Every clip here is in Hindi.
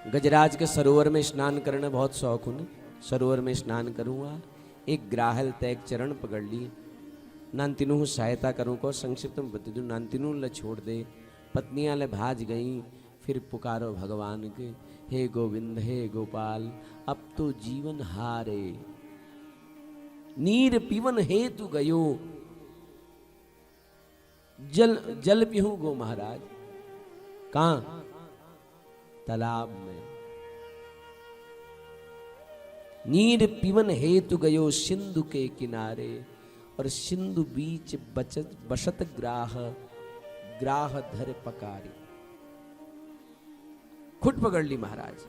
गजराज के सरोवर में स्नान करने बहुत शौक हूँ। सरोवर में स्नान करूँगा, एक ग्राहल तैक चरण पकड़ ली, नानतिनु सहायता करूँ को संक्षिप्त में बता दूँ। नानतिनु ल छोड़ दे, पत्नियां ले भाज गई, फिर पुकारो भगवान के, हे गोविंद हे गोपाल अब तो जीवन हारे, नीर पीवन हे तू गयो, जल जल पीहूं गो महाराज। कहां? तालाब में। नीर पीवन हेतु गयो सिंधु के किनारे, और सिंधु बीच बसत ग्राह, ग्राह धर पकारी। खुट पकड़ ली महाराज।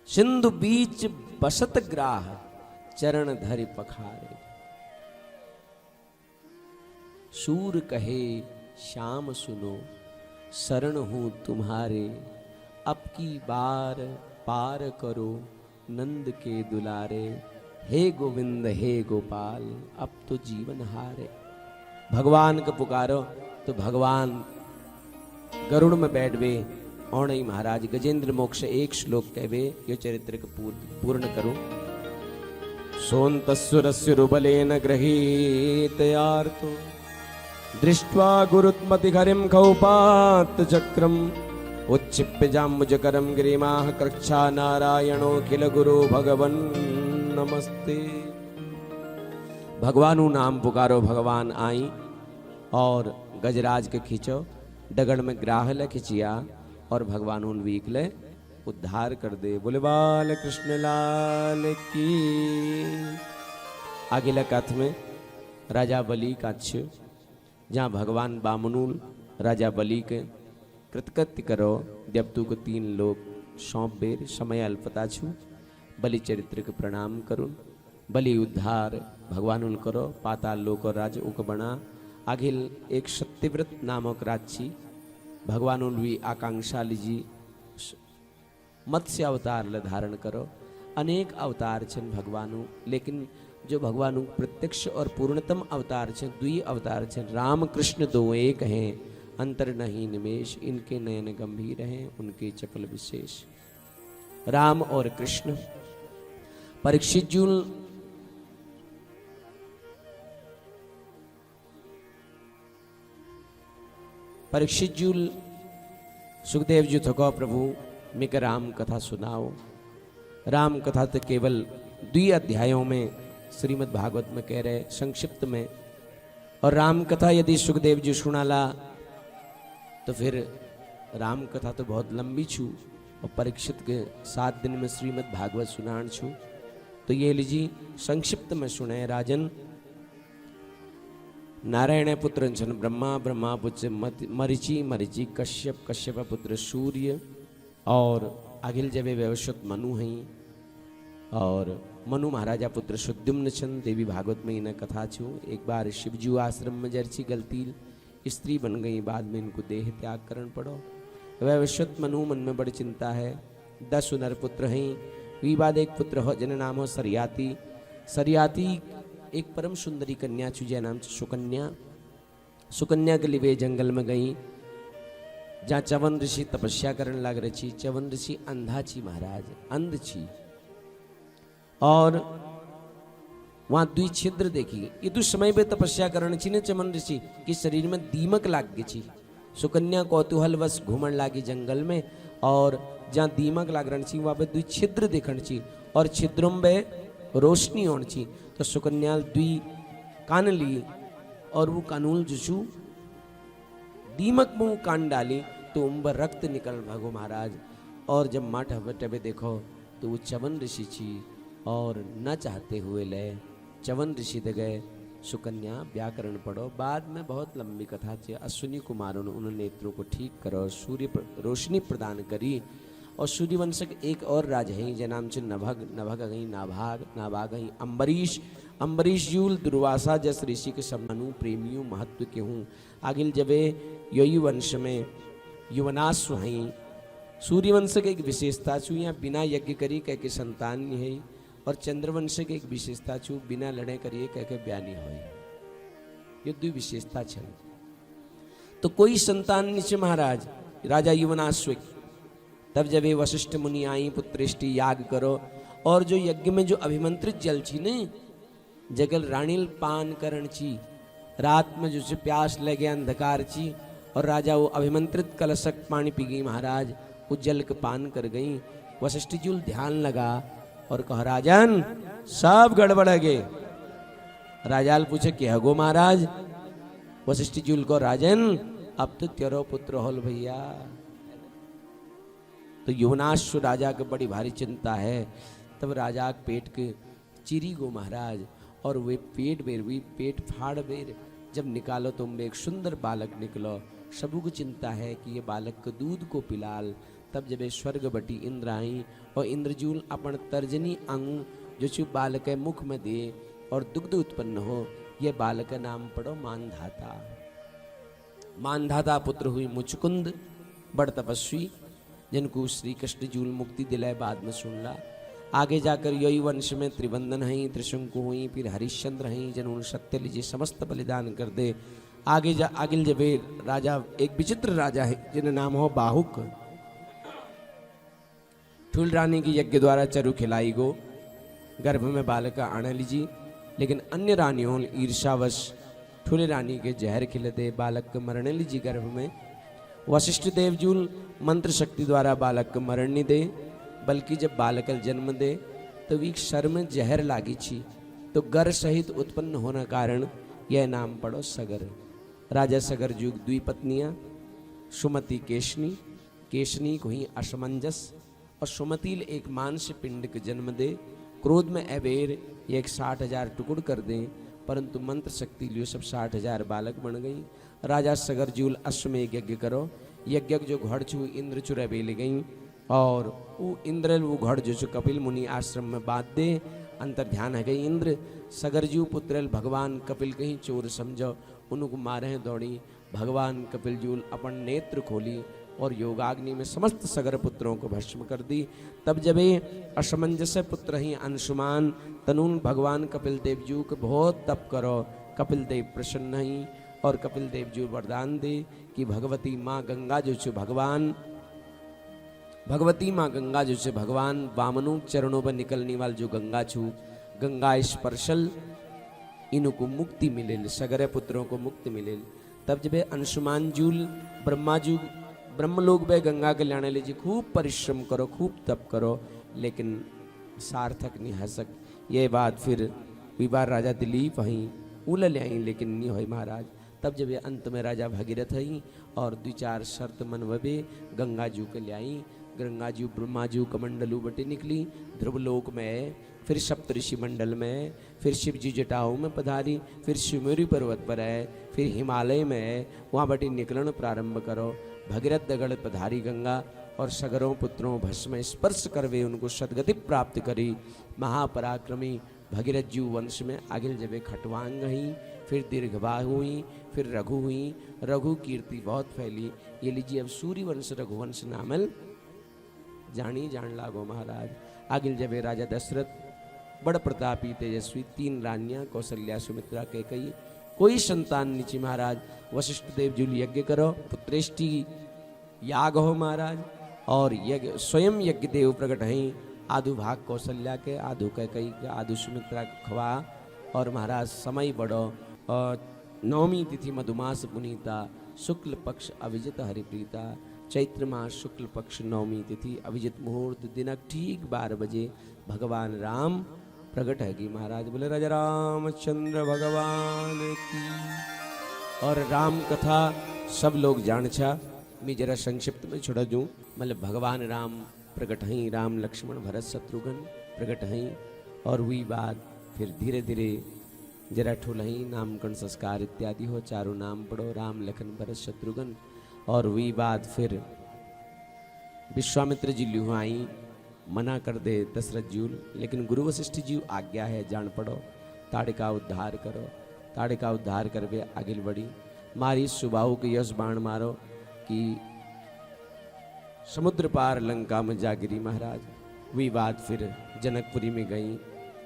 सिंधु बीच बसत ग्राह, चरण धर पखारे। सूर कहे श्याम सुनो, शरण हूं तुम्हारे, अब की बार पार करो नंद के दुलारे, हे गोविंद हे गोपाल अब तो जीवन हारे। भगवान को पुकारो तो भगवान गरुड़ में बैठवे। और नहीं महाराज गजेंद्र मोक्ष एक श्लोक कहवे, ये चरित्र को पूर्ण करो। सोन्तस्सुरस्युरुबलेन गृहीतयार्तो, दृष्ट्वा गुरुत्मतिहरिं कौपात् चक्रम्, उच्छिप्य जाम्बुजकरं गिरिमाः कृच्छा नारायणोऽखिल गुरु भगवन् नमस्ते। भगवानु नाम पुकारो, भगवान आई और गजराज के खींचो, डगड़ में ग्राह ले खिंचिया और भगवान उन वीक ले उद्धार कर दे। बोले बाल कृष्ण लाल की। आगे कथ में राजा बलि का अच्छ, जहाँ भगवान बामनूल राजा बलि के कृतकृत्य करो, देवतु को 3 लोग सौंप बेर, समय अल्पता छू, बलि चरित्र के प्रणाम करो, बलि उद्धार भगवान उन करो, पाताल लोक और राज उक बना। आखिल एक सत्यव्रत नामक राक्षी भगवान उन भी आकांक्षा लीजी मत्स्य अवतार ल धारण करो। अनेक अवतार छन भगवानु, लेकिन जो भगवानु प्रत्यक्ष और पूर्णतम अवतार छन, 2 अवतार छन। राम कृष्ण 2 एक हैं, अंतर नहीं निमेश, इनके नयन गंभीर हैं, उनके चपल विशेष। राम और कृष्ण। परीक्षित जी सुखदेव जी थको प्रभु मिक राम कथा सुनाओ। राम कथा तो केवल 2 अध्यायों में श्रीमद् भागवत में कह रहे संक्षिप्त में, और राम कथा यदि सुखदेव जी सुनाला तो फिर राम कथा तो बहुत लंबी छू, और परीक्षित के 7 दिन में श्रीमद् भागवत सुनान छू। तो ये लीजिए संक्षिप्त में सुने। राजन, नारायण पुत्र छन ब्रह्मा, ब्रह्मा पुत्र मरीचि, मरीचि कश्यप, कश्यप पुत्र सूर्य, और अखिल जब व्यवस्थित मनु हैं, और मनु महाराजा पुत्र सुद्युम्न छन। देवी भागवत में इन्हें कथा छू। एक बार शिवजू आश्रम में जर्ची गलती स्त्री बन गई, बाद में इनको देह त्याग करन पड़ो। व्यवस्थित मनु मन में बड़ी चिंता है, 10 नर पुत्र हैं। वी बाद एक पुत्र हो जिन नाम हो सरियाती। सरियाती एक परम सुंदरी कन्या छू, जय नाम सुकन्या। सुकन्या के लिए वे जंगल में गई, जहाँ चवन ऋषि तपस्या करने लग रही थी। चवन ऋषि अंधा छी महाराज, अंध छी, और वहां 2 छिद्र देखी। ये तो समय पे तपस्या करने छी ने चवन ऋषि कि शरीर में दीमक लाग गई छी। सुकन्या कौतूहल वश घूमन लागी जंगल में, और जहाँ दीमक लाग रही छी वहां पे 2 छिद्र देखन छी, और छिद्रों में रोशनी होनी छी। तो सुकन्या 2 कान ली, और वो कानूल जुशु दीमक मुंह कान डाली, तो उम्बर रक्त निकल भागो महाराज। और जब माठ हबे देखो तो वो चवन ऋषि छी, और न चाहते हुए ले चवन ऋषि दे गए। सुकन्या व्याकरण पढ़ो, बाद में बहुत लंबी कथा थी। अश्विनी कुमारों ने उन नेत्रों को ठीक करो, सूर्य रोशनी प्रदान करी। और सूर्यवंशक एक और राज है, जय नाम से नभग, नभग गई नाभाग, नाभाग गई अम्बरीश। अम्बरीश यूल दुर्वासा जस ऋषि के सम्मानु प्रेमियों महत्व के हूँ। आगिल जबे ययु वंश में युवनाश्व हैं। सूर्यवंश के एक विशेषता छू, यहाँ बिना यज्ञ करी कह के संतान नहीं है। और चंद्रवंश के एक विशेषता छू, बिना लड़े करिए कह के ब्याह नहीं हो। ये 2 विशेषता छन। तो कोई संतान नहीं महाराज, राजा युवनाश्व की। तब जब ये वशिष्ठ मुनि आई, पुत्रेष्टि याग करो, और जो यज्ञ में जो अभिमंत्रित जल छी ने, जगल रानील पान करण छी, रात में जो प्यास लगे अंधकार छी, और राजा वो अभिमंत्रित कलशक पानी पी गई महाराज, वो जल के पान कर गई। वशिष्ठ जी ध्यान लगा और कहा राजन सब गड़बड़ है गे। राजाल पूछे क्या गो महाराज? वशिष्ठ जी को राजन अब तो तेरो पुत्र होल भैया। तो युवनाश्व राजा के बड़ी भारी चिंता है। तब राजा के पेट के चिरी गो महाराज, और वे पेट बेर भी पेट फाड़ बेर जब निकालो तो एक सुंदर बालक निकलो। सबू को चिंता है कि ये बालक को दूध को पिलाल। तब जब स्वर्ग बटी इंद्र आई, और इंद्रजूल अपन तर्जनी अंग जो छु बालक के मुख में दे और दुग्ध उत्पन्न हो, यह बालक का नाम पड़ो मानधाता। मानधाता पुत्र हुई मुचकुंद, बड़ तपस्वी, जिनको श्री कृष्ण जूल मुक्ति दिलाए। बाद में सुनला आगे जाकर यही वंश में त्रिवंदन हई, त्रिशंकु हुई, फिर हरिश्चंद्र हई, जिन्होंने सत्य लीजिए समस्त बलिदान कर दे। आगे जब राजा एक विचित्र राजा है जिन्हें नाम हो बाहुक। ठुल रानी की यज्ञ द्वारा चरु खिलाई गो, गर्भ में बालक आने लीजिए, लेकिन अन्य रानियों ईर्षावश ठुले रानी के जहर खिले दे, बालक के मरने लीजिए गर्भ में। वशिष्ठ देवजूल मंत्र शक्ति द्वारा बालक को मरण नहीं दे, बल्कि जब बालक जन्म दे तो वी शर में जहर लागी छी, तो गर सहित उत्पन्न होने कारण यह नाम पड़ो सगर। राजा सगर जुग दुई पत्नियां, सुमति केशनी, केशनी को ही असमंजस, और सुमतिल एक मांस पिंड के जन्म दे। क्रोध में अबेर एक 60,000 टुकड़ कर दे, परंतु मंत्र शक्ति लियो सब 60,000 बालक बन गई। राजा सगर जूल अश्वमेघ यज्ञ करो, यज्ञ जो घड़ छू इंद्र चुरा बेले गई, और वो इंद्र वो घड़ जो छू कपिल मुनि आश्रम में बांध दे। अंतर ध्यान है गई इंद्र सगरजू पुत्र भगवान कपिल कहीं चोर समझो, उनको मारे दौड़ी। भगवान कपिल जूल अपन नेत्र खोली और योगाग्नि में समस्त सगर पुत्रों को भस्म कर दी। तब जब असमंजस पुत्र ही अंशुमान तनुन भगवान कपिल देव जू को बहुत तप करो, कपिल देव प्रसन्न ही, और कपिल देव जू वरदान दे कि भगवती माँ गंगा जो छे भगवान, भगवती माँ गंगा जो छे भगवान वामनु चरणों पर निकलने वाल जो गंगा छू, गंगा स्पर्शल इनको मुक्ति मिले, सगरे पुत्रों को मुक्ति मिले। तब जब अंशुमान जूल ब्रह्माजू ब्रह्मलोक में गंगा के लाने लीजिए, खूब परिश्रम करो, खूब तप करो, लेकिन सार्थक नहीं हसक। ये बात फिर विवाह राजा दिलीप वहीं उल ले आई, लेकिन नहीं हुई महाराज। तब जब ये अंत में राजा भगीरथ आई और 2-4 शर्त मनवबे गंगा जू के ले आई। गंगा जू ब्रह्माजू कमंडलू बटे निकली ध्रुवलोक में, फिर सप्तऋषि मंडल में, फिर शिव जी जटाओं में पधारी, फिर शिवमेरु पर्वत पर है, फिर हिमालय में है, वहाँ बटे निकलन प्रारंभ करो। भगीरथ दगड़ पधारी गंगा और सगरों पुत्रों भस्म स्पर्श करवे उनको सदगति प्राप्त करी। महापराक्रमी भगीरथ जी वंश में आगे जबे खटवांग हुई, फिर दीर्घबाहु हुई, फिर रघु हुई। रघु कीर्ति बहुत फैली। ये लीजिए अब सूर्य वंश रघुवंश नामल जानी जान लागो महाराज। आगे जबे राजा दशरथ बड़ प्रतापी तेजस्वी, 3 रानियां कौशल्या सुमित्रा कैकेयी, कोई संतान नीचे महाराज। वशिष्ठ देव जूल यज्ञ करो, पुत्रेष्टि याग हो महाराज, और यज्ञ स्वयं यज्ञ देव प्रकट हैं। आधु भाग कौशल्या के, आधु कैकेयी के, आधु सुमित्रा के खवा। और महाराज समय बड़ो, और नवमी तिथि मधुमास पुनीता, शुक्ल पक्ष अभिजित हरिप्रीता। चैत्र मास शुक्ल पक्ष नवमी तिथि अभिजित मुहूर्त दिनक ठीक 12 बजे भगवान राम प्रकट हैगी महाराज। बोले राजा रामचंद्र भगवान की। और राम कथा सब लोग जान छा, मैं जरा संक्षिप्त में छोड़ दूँ। मतलब भगवान राम प्रकट हैं, राम लक्ष्मण भरत शत्रुघ्न प्रकट हैं, और हुई बात फिर धीरे धीरे जरा ठुल ही नामकरण संस्कार इत्यादि हो। चारों नाम पढ़ो, राम लखन भरत शत्रुघ्न। और हुई बात फिर विश्वामित्र जी लिहु आई, मना कर दे दशरथ जी, लेकिन गुरु वशिष्ठ जी आज्ञा है जान पड़ो, ताड़िका उद्धार करो। ताड़िका उद्धार करके आगे बढ़ी, मारी सुबाहु के यश बाण मारो कि समुद्र पार लंका में जा गिरी महाराज। वही बात फिर जनकपुरी में गई,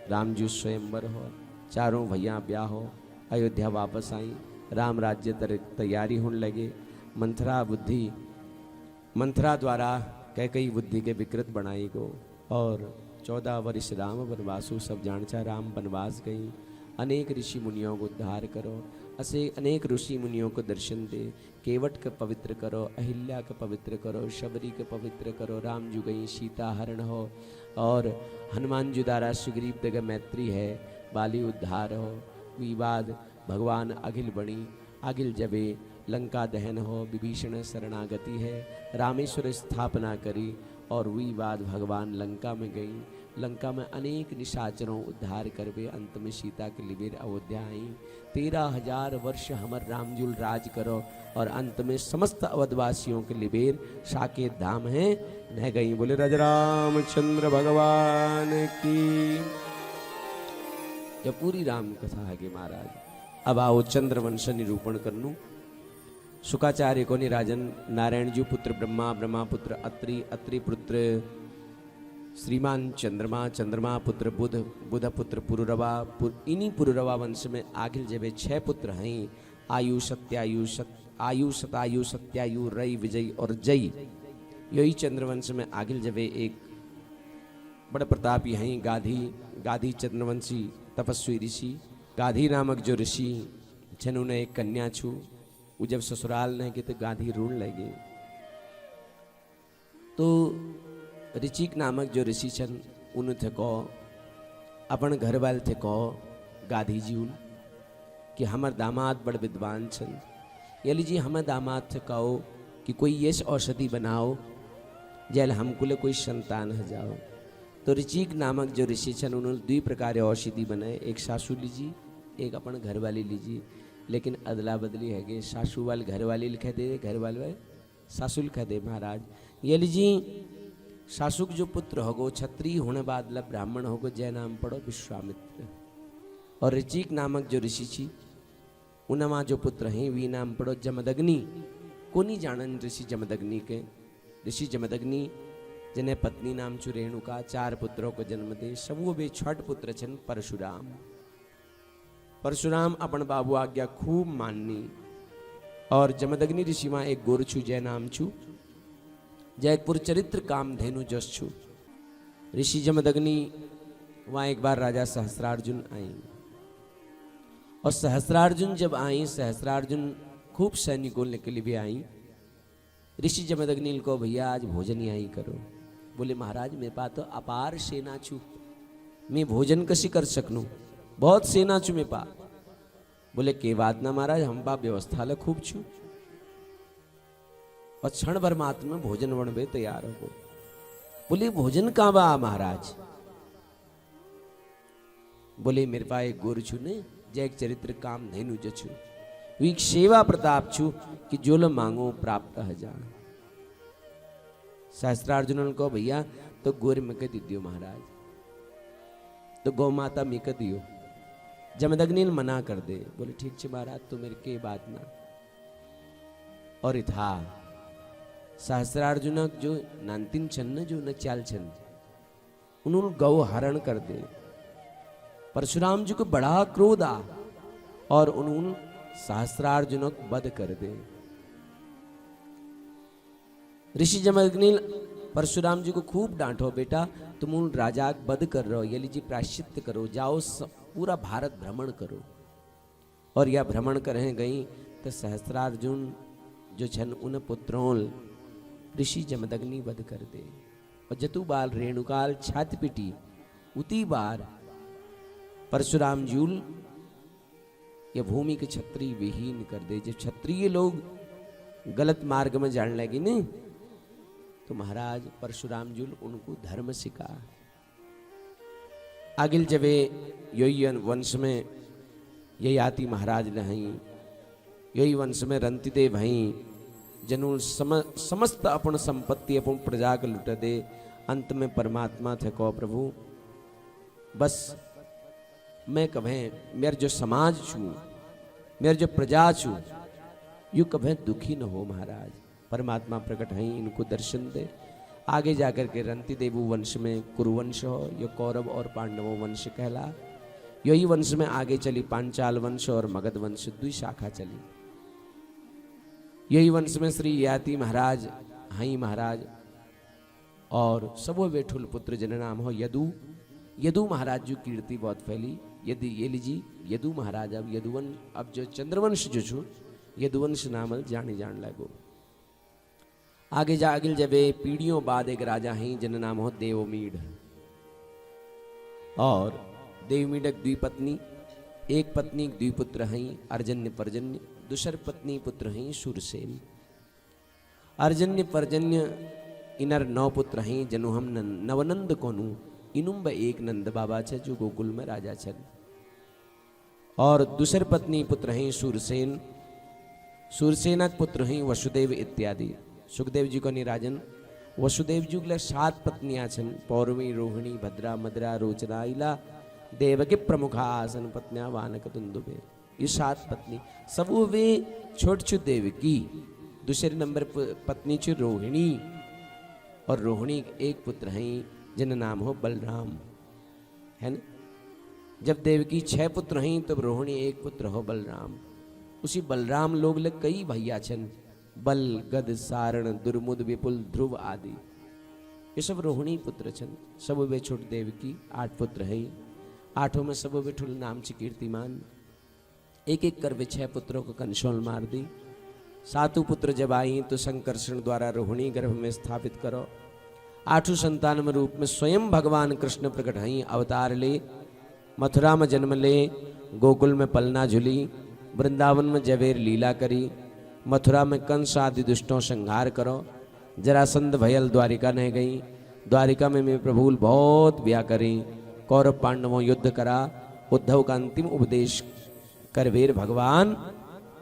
राम जी स्वयंवर हो, चारों भैया ब्याह हो, अयोध्या वापस आई, राम राज्य तैयारी होने लगे। मंथरा बुद्धि मंथरा द्वारा कैकई बुद्धि के विकृत बनाई गो और 14 वर्ष राम वनवासु सब जानचा राम वनवास गई। अनेक ऋषि मुनियों को उद्धार करो, असे अनेक ऋषि मुनियों को दर्शन दे। केवट का पवित्र करो, अहिल्या का पवित्र करो, शबरी का पवित्र करो। राम जु गई सीता हरण हो और हनुमान जी द्वारा सुग्रीव तक मैत्री है, बाली उद्धार हो। विवाद भगवान अखिल बणी, अखिल जबे लंका दहन हो। विभीषण शरणागति है, रामेश्वर स्थापना करी और विवाद भगवान लंका में गई। लंका में अनेक निशाचरों उद्धार करवे, अंत में सीता के लिबेर अयोध्या आई। 13,000 वर्ष हमर रामजुल राज करो और अंत में समस्त अवधवासियों के लिबेर साकेत धाम है न गई। बोले रामचंद्र भगवान की। जब पूरी राम कथा है कि महाराज अब आओ चंद्रवंश निरूपण करनू। शुकाचार्य को निराजन नारायण जी पुत्र ब्रह्मा, ब्रह्मा पुत्र अत्रि, अत्रि पुत्र श्रीमान चंद्रमा, चंद्रमा पुत्र बुध, बुध पुत्र पुरुरवा। इन्हीं पुरुरवा वंश में आखिल जब 6 पुत्र हैं, आयु सत्यायु आयु सतायु सत्यायु रई विजय और जय। यही चंद्रवंश में आखिल जब एक बड़े प्रतापी हैं गाधी, गाधी चंद्रवंशी तपस्वी ऋषि। गाधी नामक जो ऋषि छन उन्हें एक कन्या छू। वो जब ससुराल नहीं कि तो गाधी रूण लगे। तो ऋचिक नामक जो ऋषि छन उन थे को अपन घर वाले थे को गाधी जी उन कि हमार दामाद बड़ विद्वान छन, ये लीजिए हमें दामाद थे कहो कि कोई यश औषधि बनाओ जैल हमको ले कोई संतान है जाओ। तो ऋचिक नामक जो ऋषि छन उन्होंने 2 प्रकार औषधि बनाए, एक सासू लीजिए एक अपन घर वाली लीजिए। लेकिन अदला बदली है कि सासू वाले घर वाली लिखा दे, घर वाले सासू लिखा दे। महाराज ये लीजिए सासुक जो पुत्र होगो क्षत्रिय होने बाद लब ब्राह्मण होगो, जय नाम पढ़ो विश्वामित्र। और ऋचिक नामक जो ऋषि छी उनमा जो पुत्र हैं वी नाम पढ़ो जमदग्नि। को नहीं जानन ऋषि जमदग्नि के। ऋषि जमदग्नि जिन्हें पत्नी नाम छु रेणुका, 4 पुत्रों को जन्म दे। सब वो वे 6 पुत्र छन परशुराम। परशुराम अपन बाबू आज्ञा खूब माननी और जमदग्नि ऋषि मां एक गोर छु जय नाम छु, जयपुर चरित्र काम धेनु जस छु। ऋषि जमदग्नि वहां एक बार राजा सहस्रार्जुन आई और सहस्रार्जुन जब आई, सहस्रार्जुन खूब सैनिकों लेके लिए भी आई। ऋषि जमदग्नि को भैया आज भोजन यहीं करो। बोले महाराज मेरे पास तो अपार सेना छु, मैं भोजन कसी कर सकूं, बहुत सेना छु मेरे पास। बोले के बात ना महाराज हम पा व्यवस्था ल खूब छु और क्षण भर मात्र में भोजन बनवे तैयार हो। बोले भोजन कहाँ बा महाराज? बोले मेरे पास एक गोर छु ने जय चरित्र काम धेनु जछु, वीक सेवा प्रताप छु कि जो लो मांगो प्राप्त है जा। सहस्त्रार्जुन को भैया तो गोर में कह दियो महाराज, तो गौ माता में कह दियो। जमदग्नि ने मना कर दे। बोले ठीक छे महाराज तो मेरे के बात ना। और इथा सहस्त्रार्जुन जो नानतीन छन न जो न चाल छन उन्होंने गौ हरण कर दे। परशुराम जी को बड़ा क्रोध आ और उन्होंने सहस्त्रार्जुन को वध कर दे। ऋषि जमदग्नि परशुराम जी को खूब डांटो, बेटा तुम उन राजा को वध कर रहे हो, ये लीजिए प्रायश्चित करो, जाओ पूरा भारत भ्रमण करो। और यह भ्रमण करें गई तो सहस्त्रार्जुन जो छन उन पुत्रों ऋषि जमदग्नि वध कर दे। और जतु बाल रेणुकाल छात पिटी उती बार परशुराम जूल ये भूमि के क्षत्रिय विहीन कर दे। जब क्षत्रिय लोग गलत मार्ग में जाने लगे नहीं तो महाराज परशुराम जूल उनको धर्म सिखा। आगिल जबे यही वंश में यही आती महाराज नहीं, यही वंश में रंतिदेव भई जनू समस्त अपन संपत्ति अपन प्रजा के लुट दे। अंत में परमात्मा थे को प्रभु बस मैं कभे मेरे जो समाज छू, मेरे जो प्रजा छू यू कभे दुखी न हो। महाराज परमात्मा प्रकट है, इनको दर्शन दे। आगे जाकर के रंतिदेवु वंश में कुरुवंश हो, ये कौरव और पांडवों वंश कहला। यही वंश में आगे चली पांचाल वंश और मगध वंश, 2 शाखा चली। यही वंश में श्री याति महाराज हई महाराज। और सबो बेठुल पुत्र जन नाम हो यदु। यदु महाराज जो कीर्ति बहुत फैली। यदि ये लीजिए यदु महाराज अब यदुवन अब जो चंद्रवंश जो छु यदुवंश नामल जाने जान लगो। आगे जा आगे जब पीढ़ियों बाद एक राजा हैं जन नाम हो देवमीढ़। और देवमीढ़ द्विपत्नी, एक पत्नी द्विपुत्र हैं अर्जन्य पर्जन्य। दूसर पत्नी पुत्र हैं शूरसेन। अर्जन्य पर्जन्य इनर 9 पुत्र हैं जनु हम नवनंद कोनु। इनुम्ब एक नंद बाबा छे जो गोकुल में राजा छन। और दूसर पत्नी पुत्र हैं शूरसेन। शूरसेनक पुत्र हैं वसुदेव इत्यादि। सुखदेव जी को निराजन वसुदेव जी के 7 पत्नियां छन। पौरवी, रोहिणी, भद्रा, मद्रा, रोचना, इला, देवकी प्रमुखा आसन पत्नियां वानक दुंदुबे। ये 7 पत्नी सब वे छोट छोट देवकी। दूसरे नंबर पत्नी छु रोहिणी। और रोहिणी एक पुत्र हैं जिन नाम हो बलराम, है ना। जब देवकी 6 पुत्र हैं तब रोहिणी एक पुत्र हो बलराम। उसी बलराम लोग ले कई भैया छन। बल, गद, सारण, दुर्मुद, विपुल, ध्रुव आदि ये सब रोहिणी पुत्र छन। सब वे छोट देवकी 8 पुत्र हैं। 8 में सब वे ठुल नाम ची कीर्तिमान। एक एक कर वे 6 पुत्रों को कंसोल मार दी। 7 पुत्र जब आई तो संकर्षण द्वारा रोहिणी गर्भ में स्थापित करो। 8 संतान में रूप में स्वयं भगवान कृष्ण प्रकट हई अवतार ले। मथुरा में जन्म ले, गोकुल में पलना झुली, वृंदावन में जवेर लीला करी, मथुरा में कंस आदि दुष्टों संहार करो। जरासंध भयल द्वारिका न गई। द्वारिका में मैं प्रभु बहुत ब्याह करी। कौरव पांडवों युद्ध करा। उद्धव का अंतिम उपदेश करवेर भगवान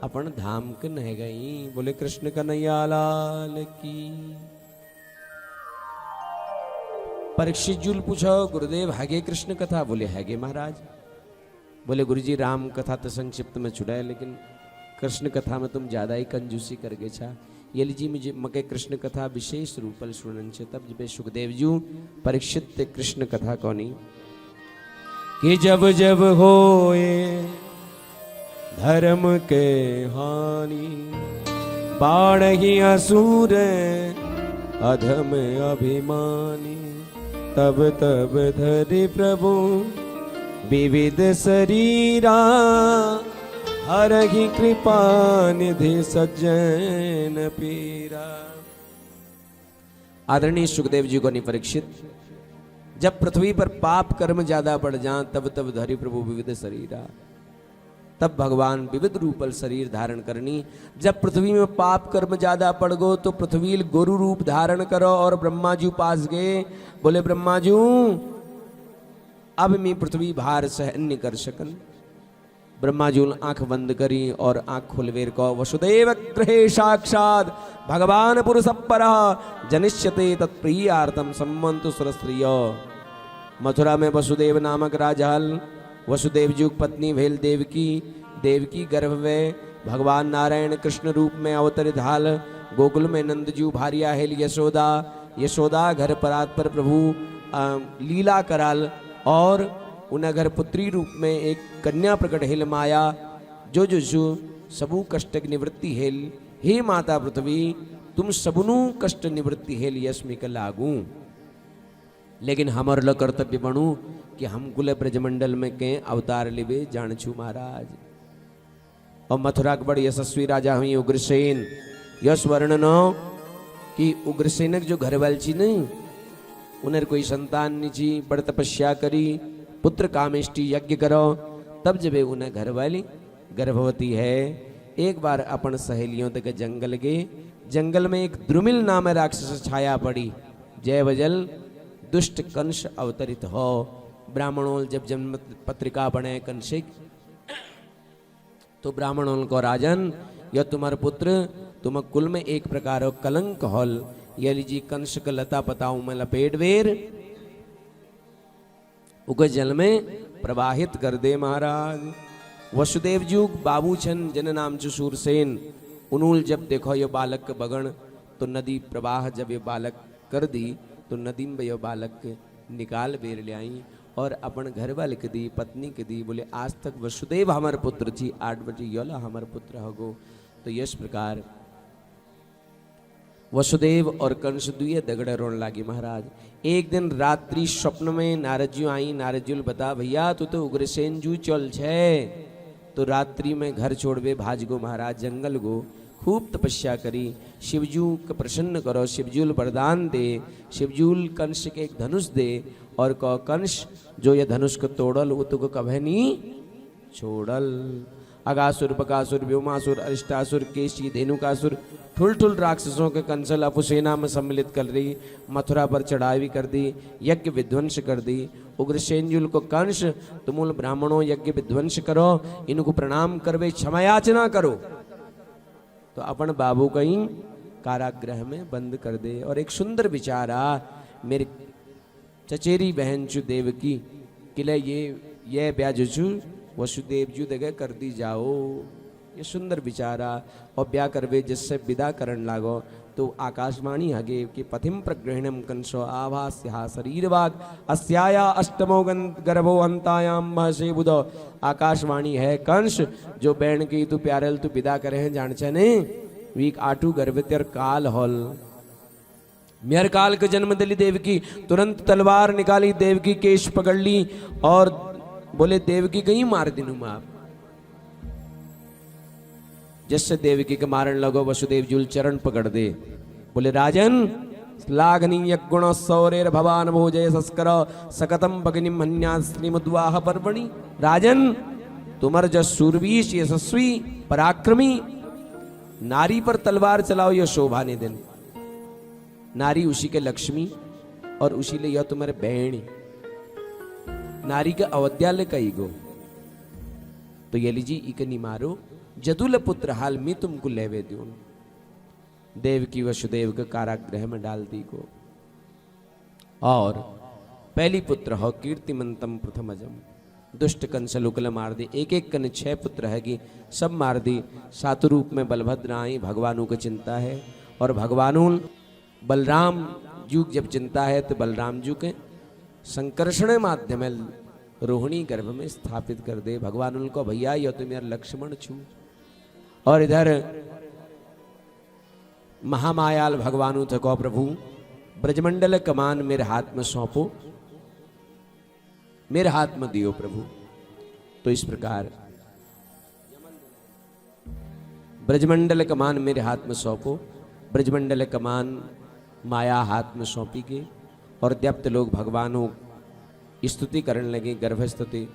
अपन धाम के नह गई। बोले कृष्ण कन्हैया लाल की। परीक्षित जुल पूछो गुरुदेव हैगे कृष्ण कथा? बोले हैगे महाराज। बोले गुरुजी राम कथा तो संक्षिप्त में छुड़ाए लेकिन कृष्ण कथा में तुम ज्यादा ही कंजूसी कर गए छा। ये लीजिए मुझे मके कृष्ण कथा विशेष रूपल सुनन छे। तब जब सुखदेव जी परीक्षित कृष्ण कथा कोनी कि जब जब होए धर्म के हानि बाढ़ी असुर अधम अभिमानी तब तब धरि प्रभु विविध शरीरा हरहि कृपा निधि सज्जन पीरा। आदरणीय सुखदेव जी को परीक्षित जब पृथ्वी पर पाप कर्म ज्यादा बढ़ जाए तब तब धरि प्रभु विविध शरीरा। तब भगवान विविध रूपल शरीर धारण करनी। जब पृथ्वी में पाप कर्म ज्यादा पड़ गो तो पृथ्वी गोरु रूप धारण करो। और ब्रह्मा जी पास गए। बोले ब्रह्मा जी अब मैं पृथ्वी भार सहन नहीं कर सकन। ब्रह्मा जी आंख बंद करी और आंख खुलवेर को वसुदेव गृहे साक्षात भगवान पुरुष पर जनिष्यते तत्प्रियार्थम सम्मंतु सुरस्त्रिय। मथुरा में वसुदेव नामक राजहल वसुदेव जी पत्नी भेल देवकी। देवकी गर्भ में भगवान नारायण कृष्ण रूप में अवतरित हाल। गोकुल में नंदजू भारिया हेल यशोदा। यशोदा घर परात पर प्रभु लीला कराल। और उन घर पुत्री रूप में एक कन्या प्रकट हेल माया जो सबू कष्ट निवृत्ति हेल। हे माता पृथ्वी तुम सबनु कष्ट निवृत्ति हेल यस्मिक लागू। लेकिन हमार लो कर्तव्य बनू कि हम कुल ब्रजमंडल में के अवतार लिबे जान छू महाराज। और मथुरा के बड़े यशस्वी राजा हुई उग्रसेन। यश वर्णनो कि उग्रसेनक जो घर वाल छी नहीं उन्हें कोई संतान नहीं छी। बड़ तपस्या करी पुत्र कामेष्टि यज्ञ करो। तब जब उन्हें घर वाली गर्भवती है एक बार अपन सहेलियों तक जंगल गए। जंगल में एक द्रुमिल नाम राक्षस छाया पड़ी। जय वजल दुष्ट कंस अवतरित हो। ब्राह्मणों जब जन्म पत्रिका बने कंसिक तो ब्राह्मणों को राजन यह तुम्हारे पुत्र तुम कुल में एक प्रकार कलंक हॉल। यह लीजिए कंस का लता पताऊ में लपेट वेर उग जल में प्रवाहित कर दे महाराज। वसुदेव जी बाबू छन जन नाम शूरसेन। उन्होंने जब देखो ये बालक के बगण तो नदी प्रवाह जब ये बालक कर दी तो नदी में ये बालक निकाल बेर ले आई और अपन घर वाले के दी पत्नी के दी। बोले आज तक वसुदेव हमारे पुत्र थी 8 बजे योला हमारे पुत्र होगो। तो इस प्रकार वसुदेव और कंस दुए दगड़े रोने लागे महाराज। एक दिन रात्रि स्वप्न में नारद जी आई। नारद जी बता भैया तू तो उग्रसेन जू चल छे। तो रात्रि में घर छोड़वे भाज गो महाराज जंगल गो। खूब तपस्या करी, शिवजू को प्रसन्न करो, शिवजूल वरदान दे, शिवजूल कंस के एक धनुष दे और कहो कंस जो ये धनुष को तोड़ल वो तुको कभे नहीं छोड़ल। अगासुर बकासुर व्योमासुर अरिष्टासुर केशी धेनुकासुर ठुल ठुल राक्षसों के कंसल अपुसेना में सम्मिलित कर दी। मथुरा पर चढ़ाई कर दी, यज्ञ विध्वंस कर दी। उग्रसेनजुल को कंस तुमुल ब्राह्मणों यज्ञ विध्वंस करो, इनको प्रणाम करवे, क्षमा याचना करो। तो अपन बाबू कहीं कारागृह में बंद कर दे। और एक सुंदर विचार आ मेरे चचेरी बहन चु देवकी किले ये ब्याजु वसुदेव जू दगे कर दी जाओ। ये सुंदर विचारा और ब्याह करवे जिससे विदा करण लागो। तो आकाशवाणी हगे कि पथिम प्रग्रहणम कंसो आभास्या शरीरवाग अस्याया अष्टमो गर्भो अंतायाम महसे बुधो। आकाशवाणी है कंस जो बैण की तू प्यारल तू विदा करे हैं जान छने वीक आटू गर्भतर काल हॉल। मेहर काल के जन्म दिली देवकी, तुरंत तलवार निकाली, देवकी केश पकड़ ली और बोले देवकी कहीं मार दिनू माप। जिससे देवकी के मारन लगो वसुदेव जूल चरण पकड़ दे। बोले राजन श्लाघनीय गुण सौरेर भवान भोजय संस्कर सकतम भगिनी मन्या श्रीमद्वाह पर्वणि। राजन तुमर जस सूरवीर यशस्वी पराक्रमी नारी पर तलवार चलाओ यह शोभा ने दिन। नारी उसी के लक्ष्मी और उसी ले यह तुम्हारे बहन नारी के अवध्यालय का ईगो। तो ये लीजिए इकनी मारो जदुल पुत्र हाल में तुमको लेवे दू। देवकी वसुदेव के कारागृह में डाल दी को। और पहली पुत्र हो कीर्तिमंतम प्रथमजम। दुष्ट कंस लुकल मार दी। एक एक कन 6 पुत्र है कि सब मार दी। सातु रूप में बलभद्र आई। भगवानों को चिंता है और भगवानों बलराम जू जब चिंता है तो बलराम जू के संकर्षण माध्यम रोहिणी गर्भ में स्थापित कर दे। भगवान उनको भैया यह तो मेरा लक्ष्मण छू। और इधर महामायाल भगवानु थे को प्रभु ब्रजमंडल कमान मेरे हाथ में सौंपो, मेरे हाथ में दियो प्रभु। तो इस प्रकार ब्रजमंडल कमान मेरे हाथ में सौंपो। ब्रजमंडल कमान माया हाथ में सौंपी गई और दैत्य लोग भगवानों स्तुति करने लगे। गर्भ स्तुति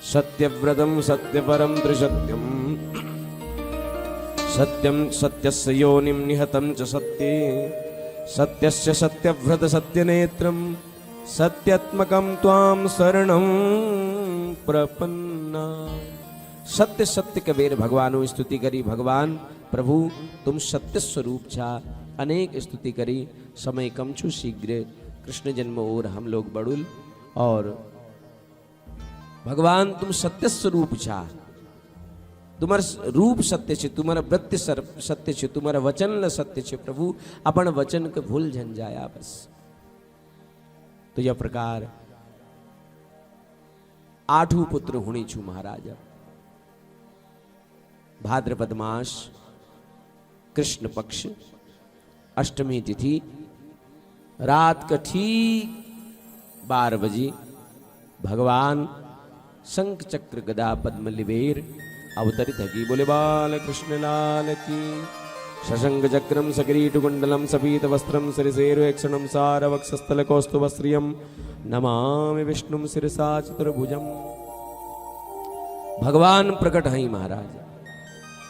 सत्यव्रतम सत्यपरम त्रिसत्यम सत्यम सत्यस्य योनिम निहतम च सत्ये सत्यस्य सत्यव्रत सत्यनेत्रम सत्यात्मकम त्वाम शरणं प्रपन्ना। सत्य सत्य कबीर भगवानों स्तुति करी। भगवान प्रभु तुम सत्य स्वरूप छा। अनेक स्तुति करी। समय कम छु शीघ्र कृष्ण जन्म और हम लोग बड़ुल। और भगवान तुम सत्य स्वरूप छा। तुम्हार रूप सत्य छे, तुम्हारा वृत्ति सत्य छे, तुम्हारा वचन सत्य छे प्रभु। अपन वचन के भूल जन जाया बस। तो यह प्रकार 8 पुत्र हुणी छु महाराज। भाद्रपद मास कृष्ण पक्ष अष्टमी तिथि रात का ठीक 12 बजे भगवान शंख चक्र गदा पद्म लिबेर अवतरित हकी। बोले बाल कृष्ण लाल की। शशंक चक्रम सकिरीट कुंडलम सपीत वस्त्रम सरिसेरुक्षणम सारवक्षस्थल कौस्तुभश्रियम नमामि विष्णुम शिरसा चतुर्भुजम। भगवान प्रकट हैं महाराज।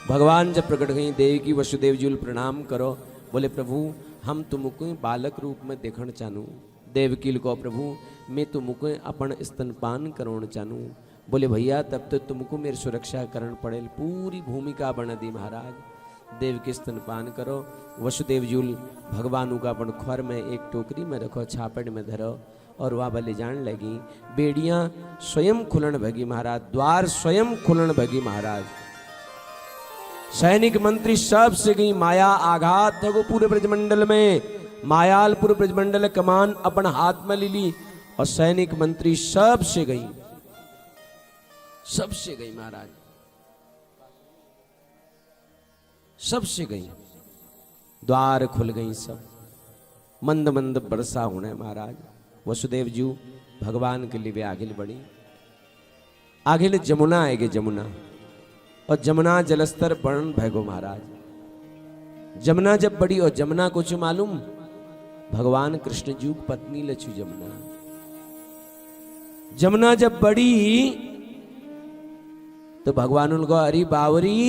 भगवान जब प्रकट गई देवकी वसुदेव जी प्रणाम करो। बोले प्रभु हम तुमको बालक रूप में देखण चाहूँ। देवकी को प्रभु मैं तुमको अपन स्तनपान करोण चाहूँ। बोले भैया तब तो तुमको मेरी सुरक्षा करण पड़े। पूरी भूमिका बना दी महाराज। देव के स्तनपान करो। वसुदेव जी भगवान का अपन ख्वर में एक टोकरी में रखो, छापड़ में धरो और वहाँ भले जान लगी। बेड़ियाँ स्वयं खुलन भगी महाराज। द्वार स्वयं खुलन भगी महाराज। सैनिक मंत्री सब से गई। माया आघात था वो पूरे ब्रजमंडल में। मायाल पूरे ब्रजमंडल कमान अपन हाथ में ले ली और सैनिक मंत्री सब से गई, सबसे गई महाराज। सबसे गई, द्वार खुल गई सब, मंद मंद बरसा होने महाराज। वसुदेव जी भगवान के लिए आगे बढ़ी। आगे जमुना आएगी, जमुना, और जमुना जलस्तर वर्ण भैगो महाराज। जमुना जब बड़ी, और जमुना कुछ मालूम, भगवान कृष्ण जी की पत्नी लछु जमुना। जमुना जब बड़ी तो भगवान उनको, अरे बावरी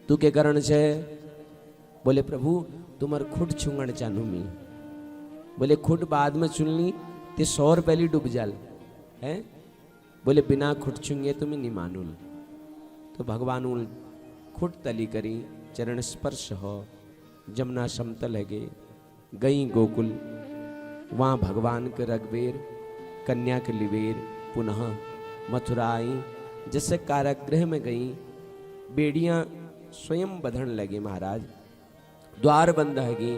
तू के कारण छे? बोले प्रभु तुम्हार खुद छुंगण चाहू मी। बोले खुद बाद में चुनली ते 100 पहली डूब जाल है। बोले बिना खुद छुंगे तुम्हें नहीं मानूल। तो भगवान उन खुद तली करी, चरण स्पर्श हो, जमुना समतल है गे, गई गोकुल। वहाँ भगवान के रघुवीर कन्या के लिवेर पुनः मथुरा आई। जैसे कारागृह में गई, बेड़ियां स्वयं बंधन लगे महाराज, द्वार बंद है।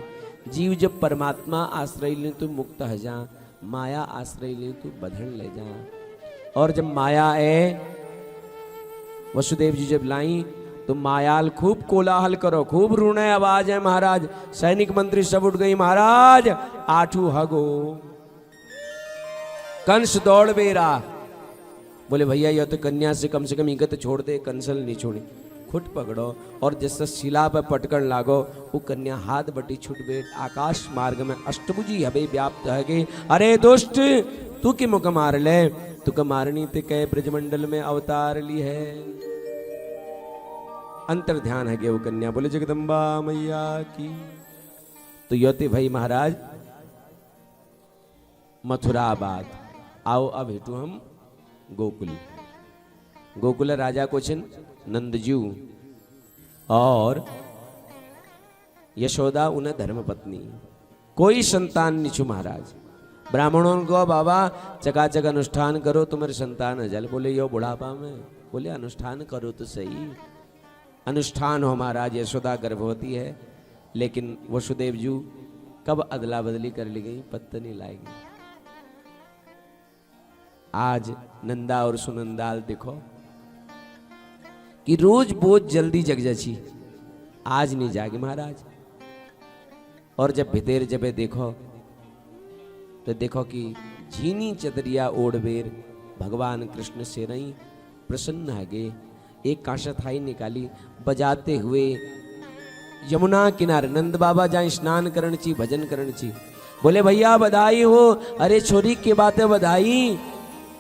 जीव जब परमात्मा आश्रय ले तो मुक्त है जा, माया आश्रय ले तो बंधन ले जा। और जब माया है, वसुदेव जी जब लाई तो मायाल खूब कोलाहल करो, खूब रूने आवाज है महाराज। सैनिक मंत्री सब उठ गई महाराज, आठू हगो। कंस दौड़ बेरा, बोले भैया यह तो कन्या से कम इगत छोड़ दे, कंसल नहीं छोड़ी। खुट पकड़ो और जैसे शिला पर पटकन लागो, वो कन्या हाथ बटी छुट बैठ। आकाश मार्ग में अष्टभुजी हबे व्याप्त है। अरे दुष्ट तू की मुख मार ले, तू का मारनी ते कह ब्रजमंडल में अवतार ली है। अंतर ध्यान है वो कन्या। बोले जगदम्बा मैया की। तो योति भाई महाराज मथुराबाद आओ, अब हेतु हम गोकुल। गोकुल राजा को छिन नंदजू और यशोदा उन्हें धर्म पत्नी। कोई संतान निचु महाराज। ब्राह्मणों को बाबा चकाचक अनुष्ठान करो, तुम्हारे संतान अजल। बोले यो बुढ़ापा में? बोले अनुष्ठान करो तो सही। अनुष्ठान हो महाराज। यशोदा गर्भवती है, लेकिन वसुदेव जी कब अदला बदली कर ली गई पत्ता नहीं लाएगी। आज नंदा और सुनंदाल देखो कि रोज बोझ जल्दी जग जाची, आज नहीं जागे महाराज। और जब भितेर जबे देखो तो देखो कि झीनी चदरिया ओढ़बेर भगवान कृष्ण से रही प्रसन्न है। एक कांसा थाई निकाली, बजाते हुए यमुना किनारे नंद बाबा जाए स्नान करण ची, भजन करण ची। बोले भैया बधाई हो। अरे छोरी की बातें बधाई।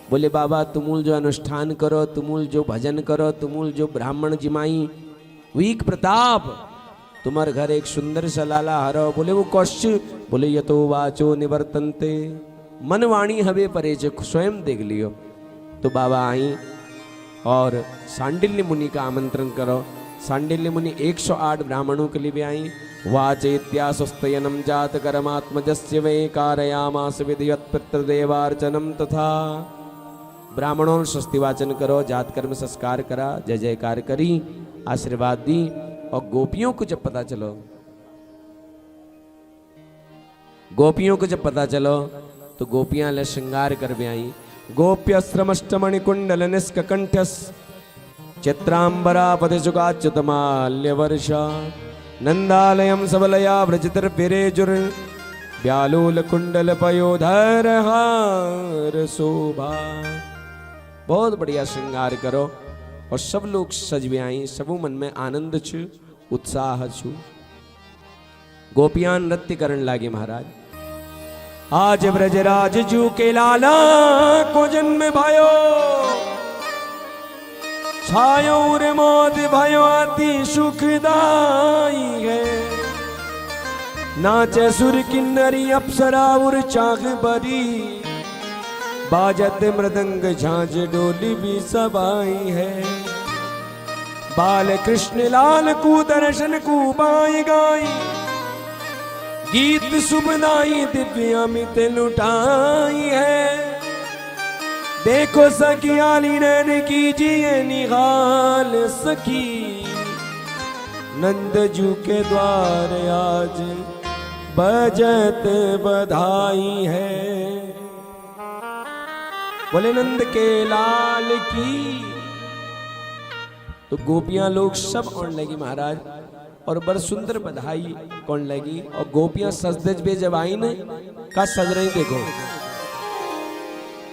बोले बाबा तुमुल जो अनुष्ठान करो, तुमुल जो भजन करो, तुमुल जो ब्राह्मण जिमाई वीक प्रताप, तुम्हारे घर एक सुंदर सा लाला हरो। बोले वो कौश? बोले ये तो वाचो निवर्तनते, मनवाणी हवे परे जो स्वयं देख लियो। तो बाबा आई और सांडिल्य मुनि का आमंत्रण करो। सांडिल्य मुनि 108 ब्राह्मणों के लिए भी आई। वाचेत्यासुस्तयनम जात कर्मात्मजस्य वे कारयामास विधिवत पितृदेवार्चनम तथा। ब्राह्मणों स्वस्ति वाचन करो, जात कर्म संस्कार करा, जय जयकार करी, आशीर्वाद दी। और गोपियों को जब पता चलो, गोपियों को जब पता चलो तो गोपियां ले श्रृंगार कर भी आई। गोप्यश्रमष्टमणि कुंडल निष्कंठस चित्रांबरा पतिजुगाच्युतमाल्य वर्षा नंदालयम सबलया व्रजतिर्भिरेजुर व्यालोल कुंडल पयोधर हार शोभा। बहुत बढ़िया श्रृंगार करो और सब लोग सज भी आई। सबू मन में आनंद छु, उत्साह छु। गोपियां नृत्य करण लागे महाराज। आज ब्रजराज जू के लाला को जन्म भयो, छायो रे मोद भयो अति सुखदाई है। नाचे सुर किन्नरी अप्सरा उर चाक बरी, बाजत मृदंग झांझ डोली भी सबाई है। बाल कृष्ण लाल को दर्शन को बाई गाई, गीत सुबनाई दिव्य अमित लुटाई है। देखो सखियाली नैन कीजिए निहाल सखी, नंद जू के द्वार आज बजत बधाई है। बोले नंद के लाल की। तो गोपियां लोग सब आने लगी महाराज, और बड़ सुंदर बधाई कौन लगी। और गोपियां सजदज पे जब आई न, का सज रही देखो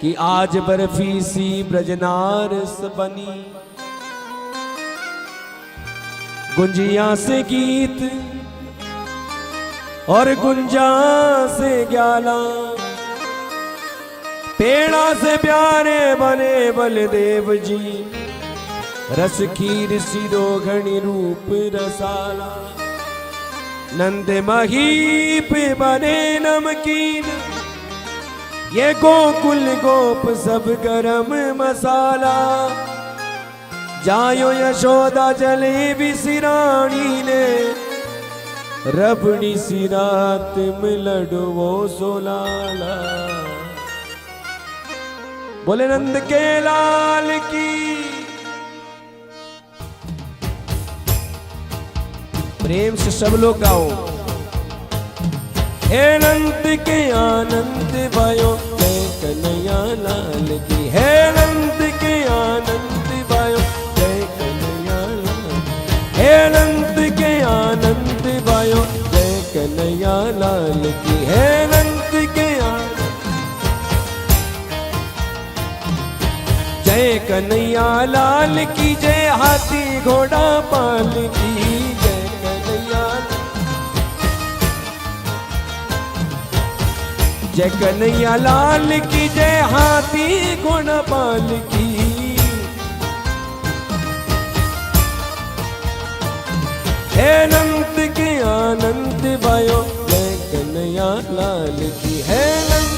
कि आज बर्फी सी ब्रजनारस बनी, गुंजिया से गीत और गुंजा से ग्याला, पेड़ा से प्यारे बने बलदेव जी, रस खीर सिरो घणी रूप रसाला, नंद महीप बने नमकीन, ये गोकुल गोप सब गरम मसाला, जायो यशोदा जले भी सिराणी ने, रबड़ी सिरात में लडवो सोलाला। बोले नंद के लाल की, प्रेम से सब लोग गाओ। हे नंद के आनंद भयो, जय कन्हैया लाल की। हे नंद के आनंद भयो, जय कन्हैया लाल। हे नंद के आनंद भयो, जय कन्हैया लाल की। हे नंद के जय कन्हैया लाल की, जय हाथी घोड़ा पाल की, जय कन्हैया। जय कन्हैया लाल की, जय हाथी घोड़ा पाल की। हे नंद के आनंद भयो, जय कन्हैया लाल की। है नंद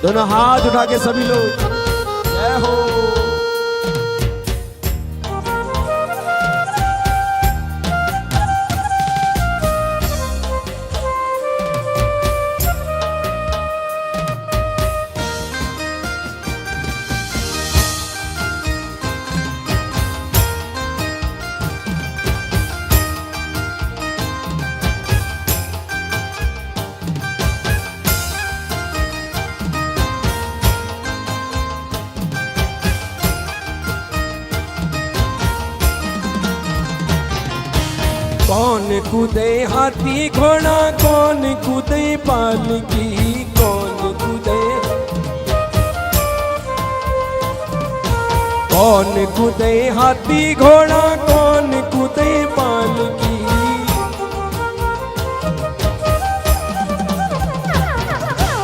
दोनों हाथ उठा के सभी लोग जय हो। कौन कूदे हाथी घोड़ा, कौन कूदे पालकी, कौन कूदे, कौन कूदे हाथी घोड़ा, कौन कूदे पालकी।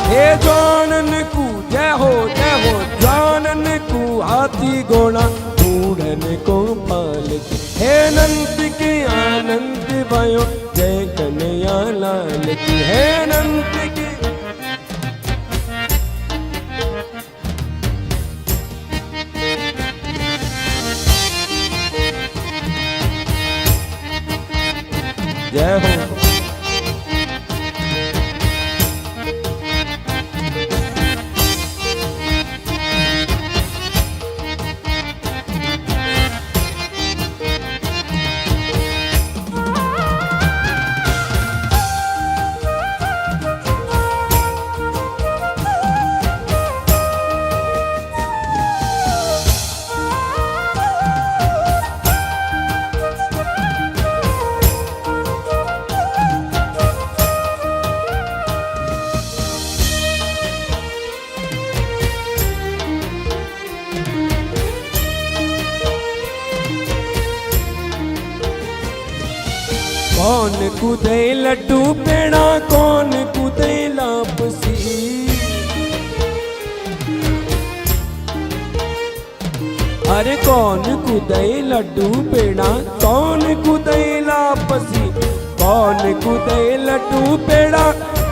हे जानन को जय हो, जय हो जानन को हाथी घोड़ा, ढूंढन को पालकी। हे नंद के आनंद भयो, जय कन्हैया लाल की। हे नंद के जय हो। कौन कूदे लड्डू पेड़ा, कौन कूदे लापसी। अरे कौन कूदे लड्डू पेड़ा, कौन कूदे लापसी। कौन कूदे लड्डू पेड़ा,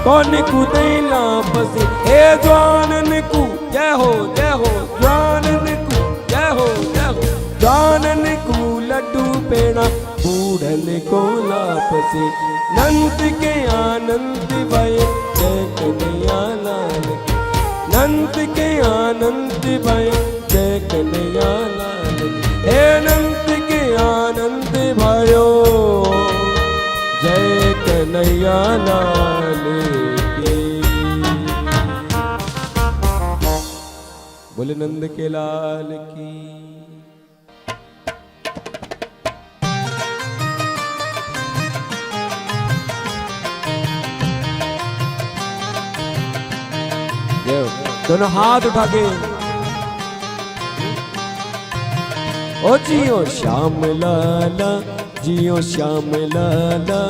कौन कूदे लापसी। हे जानन को जय हो, जय हो जानन को जय हो, जय हो जानन को लड्डू पेड़ा, बूढ़न को लापसी। नंद के आनंद भयो, जय कन्हैया लाल की। नंद के आनंद भयो, जय कन्हैया लाल की। हे नंद के आनंद भयो, जय कन्हैया लाल। बोले नंद के लाल की। दोनों हाथ उठा के ओ जियो श्याम लाला, जियो श्याम लाला,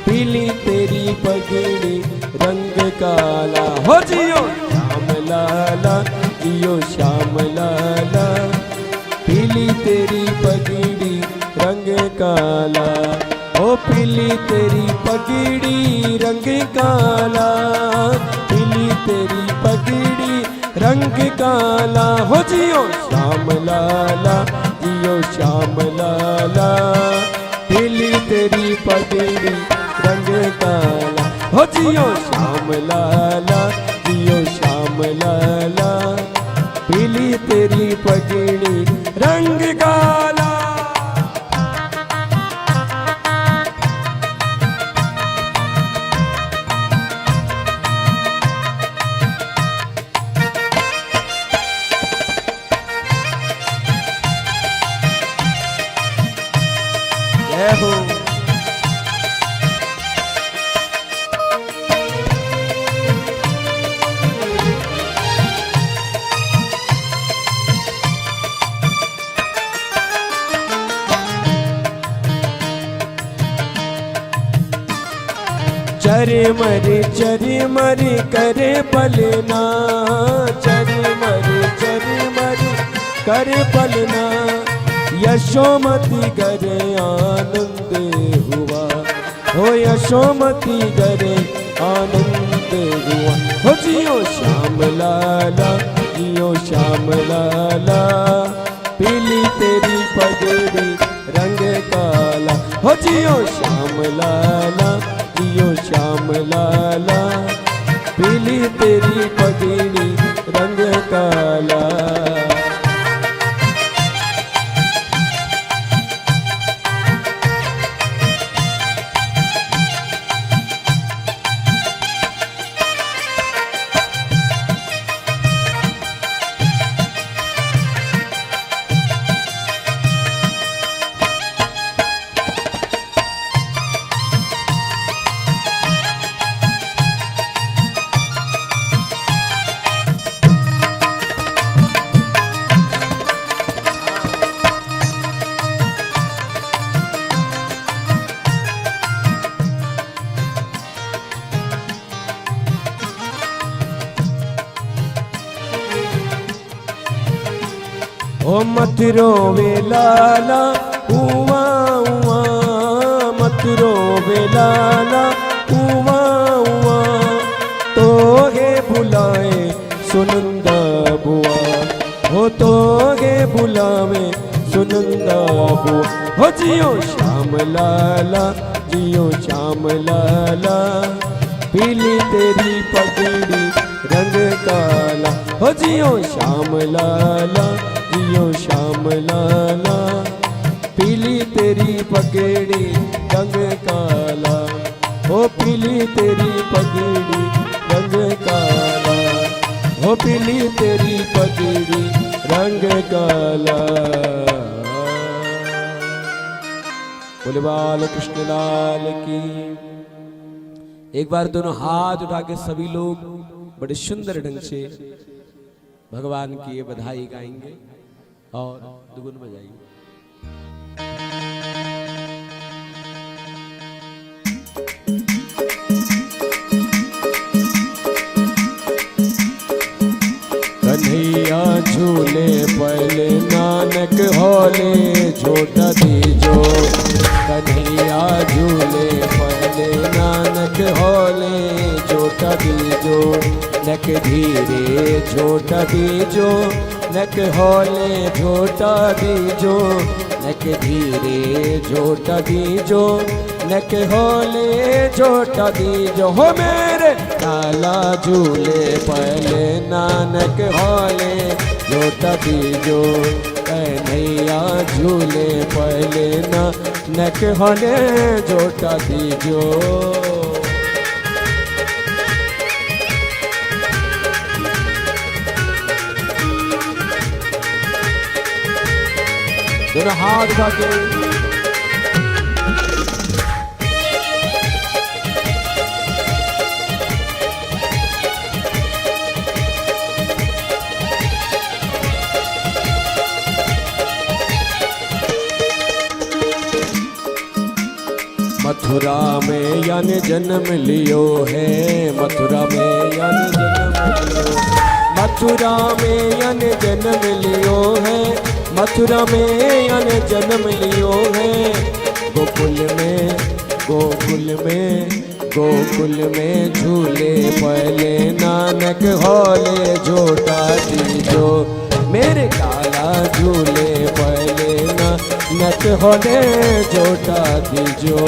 पीली तेरी पगड़ी रंग काला। हो जियो श्याम लाला, जियो श्याम लाला, पीली तेरी पगड़ी रंग काला। ओ पीली तेरी पगड़ी रंग काला, पीली तेरी पगड़ी रंग काला। हो जियो श्याम लाला, जियो श्याम लाला, पीली तेरी पगड़ी रंग काला। हो जियो श्याम लाला, जियो श्याम लाला, पीली तेरी पगड़ी रंग काला। हो चरी मरी करे पलना, चरी मरी करे पलना। यशोमती करे आनंद हुआ, हो यशोमती करे आनंद हुआ। हो जियो श्याम लाला, जियो श्याम लाला, पीली तेरी पगड़ी रंग काला। हो जियो श्याम लाला, जियो श्याम लाला, पीली तेरी पगड़ी रंग काला। ओ मत रोवे लाला उवा उवा, मत रोवे लाला उवा उवा, तो गे बुलाए सुनंदा बुआ। हो तो गे बुलावे सुनंदा बुआ। हो जियो श्याम लाला, जियो श्याम लाला, पीली तेरी पगड़ी रंग काला। हो जियो श्याम लाला, जियो श्याम लाला, पीली तेरी पगड़ी रंग काला। हो पीली तेरी पगड़ी रंग काला, हो पीली तेरी पगड़ी रंग काला। बोले बाल कृष्ण लाल की। एक बार दोनों हाथ उठा के सभी लोग बड़े सुंदर ढंग से भगवान की ये बधाई गाएंगे और दुगुन बजाएंगे। कन्हैया झूले पहले नानक होले छोटा दीजो। कन्हैया झूले पहले नानक होले छोटा दीजो। नक धीरे छोटा दीजो, नक होले छोटा दीजो। नक धीरे छोटा दीजो, नक होले छोटा दीजो। हो मेरे लाला झूले पहले नानक होले छोटा दीजो। कन्हैया झूले पहले नानक होले छोटा दीजो। दोनों हाथ उठा के मथुरा में यान जन्म लियो है, मथुरा में यान जन्म लियो, मथुरा में यान जन्म लियो है, मथुरा में यान जन्म लियो है। गोकुल में गोकुल में गोकुल में झूले पहले नानक होले झोटा दीजो, मेरे काला झूले पहले नानक होले झोटा दीजो।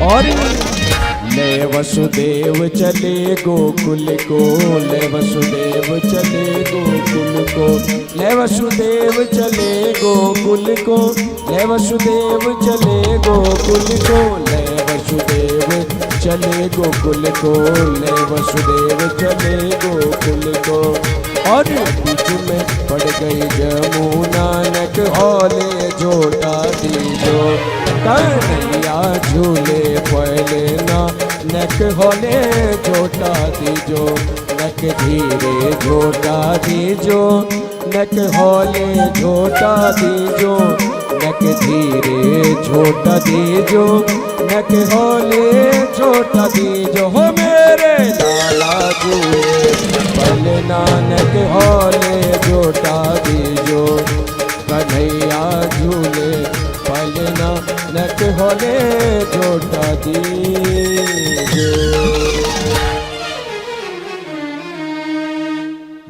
और ले वसुदेव चले गोकुल को, ले वसुदेव चले गोकुल को, ले वसुदेव चले गोकुल को, ले वसुदेव चले गोकुल को, ले वसुदेव चले गोकुल को, ले वसुदेव चले गोकुल को। और बीच में पड़ गई जमुना, नक होले झोटा दीजो, कन्हैया झूले पहले नक होले झोटा दीजो, नक धीरे झोटा दीजो, नक होले झोटा दीजो, नक धीरे झोटा दीजो, नक होले झोटा दीजो। हो मेरे लाला झूले पहले नानक होले झोटा दीजो, कन्हैया झूले पहले नानक होले झोटा दीजो।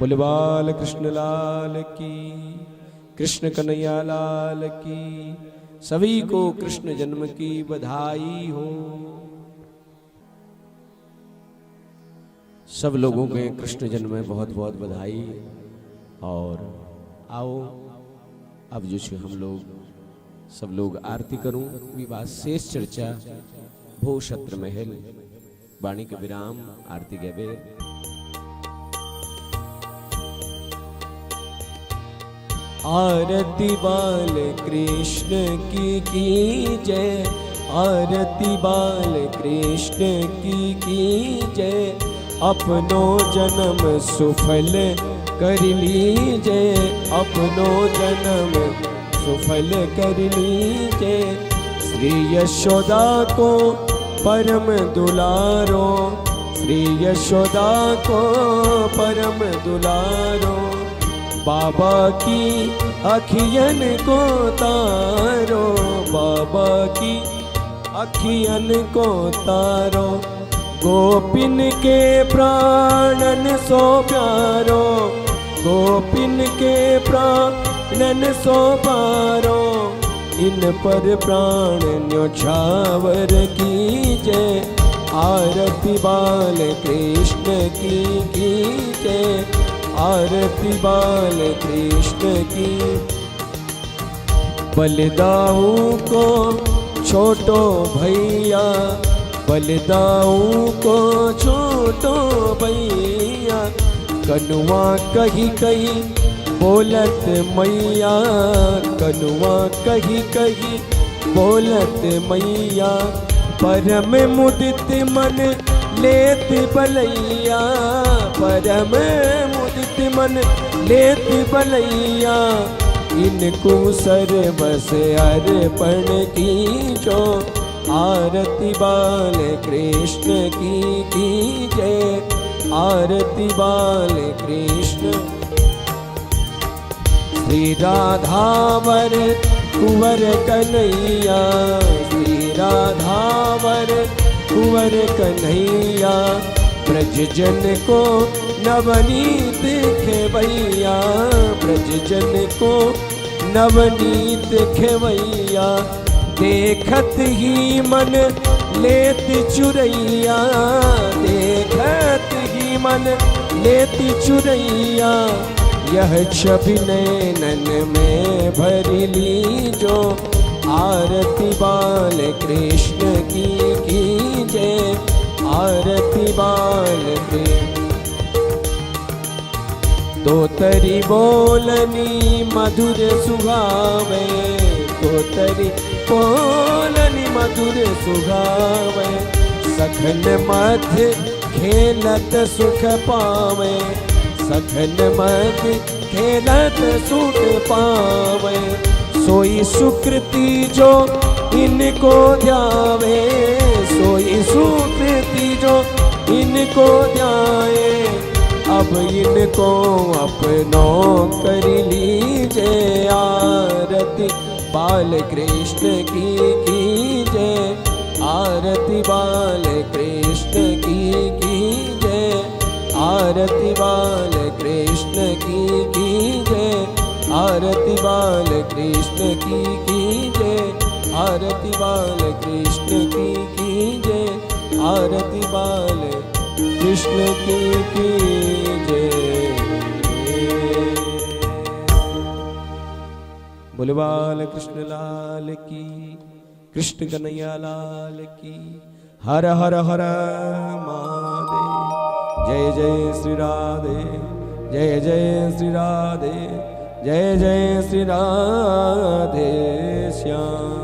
बोले बाल कृष्ण लाल की, कृष्ण कन्हैया लाल की। सभी को कृष्ण जन्म की बधाई हो। सब लोगों के कृष्ण जन्म में बहुत बहुत बधाई। और आओ अब जो छे हम लोग सब लोग आरती करूं, विवाह शेष चर्चा भो छत्र महल वाणी के विराम आरती गए। आरती बाल कृष्ण की जय, आरती बाल कृष्ण की जय। अपनो जन्म सुफल कर लीजे, अपनो जन्म सुफल कर लीजे। श्री यशोदा को परम दुलारो, श्री यशोदा को परम दुलारो। बाबा की अखियन को तारो, बाबा की अखियन को तारो। गोपिन के प्राणन सो प्यारो, गोपिन के प्राणन सो पारो। इन पर प्राण न्योछावर कीजे, आरती बाल कृष्ण की जय, आरती बाल कृष्ण की। बलिदाऊ को छोटो भैया, बलिदाऊ को छोटो भैया। कनुआ कही कही बोलत मैया, कनुआ कही कही बोलत मैया। परम मुदित मन लेत बलैया, परम मुदित मन लेत बलैया। इनको सर्वस अर्पण कीजो, आरती बाल कृष्ण की जय, आरती बाल कृष्ण। श्री राधावर कुंवर कन्हैया, श्री राधावर कुंवर कन्हैया, ब्रज जन को नवनीत खेवैया, ब्रज जन को नवनीत खेवैया। देखत ही मन लेत चुरैया, देखत ही मन लेत चुरैया। यह छवि नैनन में भर लीजो, आरती बाल कृष्ण की कीजे, आरती बाल कृष्ण। दो तरी बोलनी मधुर सुहावे, दो तरी बोलनी मधुर सुहावे। सघन मध्य खेलत सुख पावे, सघन मध्य खेलत सुख पावे। सोई सुकृति जो इनको ध्यावे, सोई सुकृति जो इनको ध्याए। अब इनको अपनो कर लीजे, आरती बाल कृष्ण की कीजे, आरती बाल कृष्ण की कीजे, आरती बाल कृष्ण की कीजे, आरती बाल कृष्ण की कीजे, आरती बाल कृष्ण की कीजे, आरती बाल कृष्ण की कीजे। बोले बाल कृष्ण लाल की, कृष्ण कन्हैया लाल की। हर हर हर महादेव। जय जय श्री राधे, जय जय श्री राधे, जय जय श्री राधे श्याम।